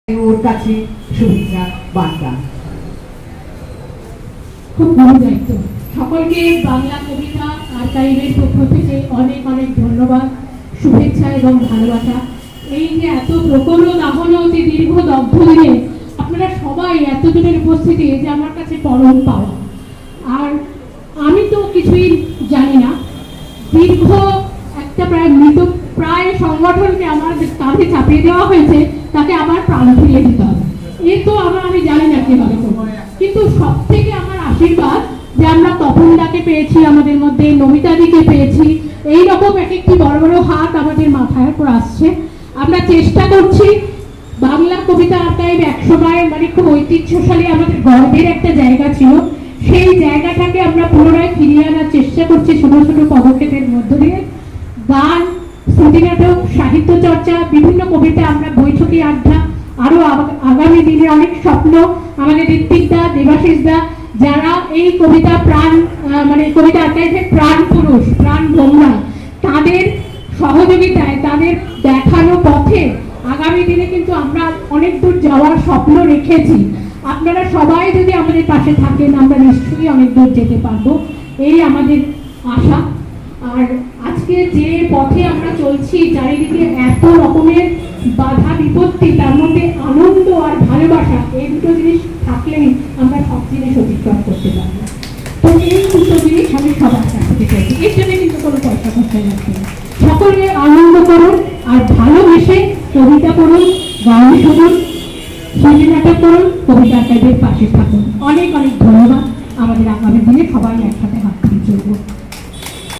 ওর কাছে শুভেচ্ছা বার্তা। খুব ভালো দায়িত্ব। সকলকে বাংলা কবিতা আর্কাইভের পক্ষ থেকে অনেক অনেক ধন্যবাদ, শুভেচ্ছা এবং ভালোবাসা। এই যে এত প্রকল্প দাহন অতি দীর্ঘ দগ্ধ দিনে আপনারা সবাই এতজনের উপস্থিতি, যে আমার কাছে পরম পাওয়া। আর আমি তো কিছুই জানি না, দীর্ঘ একটা প্রায় সংগঠনকে আমার কাঁধে চাপিয়ে দেওয়া হয়েছে, তাকে আবার প্রাণ ফিরিয়ে দিতে হবে। এ তো আমি জানি না কিভাবে করবো, কিন্তু সব থেকে আমার আশীর্বাদ যে আমরা তপনদাকে পেয়েছি, আমাদের মধ্যে নমিতাদিকে পেয়েছি। এইরকম এক একটি বড় বড় হাত আমাদের মাথার উপর আসছে। আমরা চেষ্টা করছি বাংলা কবিতা আর্কাইভ একসময় খুব ঐতিহ্যশালী, আমাদের গর্বের একটা জায়গা ছিল, সেই জায়গাটাকে আমরা পুনরায় ফিরিয়ে আনার চেষ্টা করছি ছোট ছোট পদক্ষেপের মধ্য দিয়ে। গান, শ্রুতিনাটক, সাহিত্য চর্চা, বিভিন্ন কবিতা, আমরা বৈঠকি আড্ডা, আরো আগামী দিনে অনেক স্বপ্ন। আমাদের ঋত্বিকদা, দেবাশিসদা, যারা এই কবিতা প্রাণ কবিতা আর্কাইভের প্রাণ পুরুষ, প্রাণ ভোমরা, তাদের সহযোগিতায়, তাদের দেখানো পথে আগামী দিনে কিন্তু আমরা অনেক দূর যাওয়ার স্বপ্ন রেখেছি। আপনারা সবাই যদি আমাদের পাশে থাকেন, আমরা নিশ্চয়ই অনেক দূর যেতে পারবো, এই আমাদের আশা। আর আজকে যে পথে আমরা চলছি, চারিদিকে এত রকমের বাধা বিপত্তি, তার মধ্যে আনন্দ আর ভালোবাসা, এই দুটো জিনিস থাকলেই আমরা সব জিনিস অতিক্রম করতে পারবো। তো এই দুটো জিনিস আমি সবার কাছে চাইছি। এর জন্য কিন্তু কোনো পয়সা খরচা যাচ্ছে না। সকলে আনন্দ করুন আর ভালোবেসে কবিতা করুন, গান শুনুন, নাটক করুন, কবিতা আর্কাইভের পাশে থাকুন। অনেক অনেক ধন্যবাদ। আমাদের আগামী দিনে সবাই একসাথে হাত ধরে চলবো।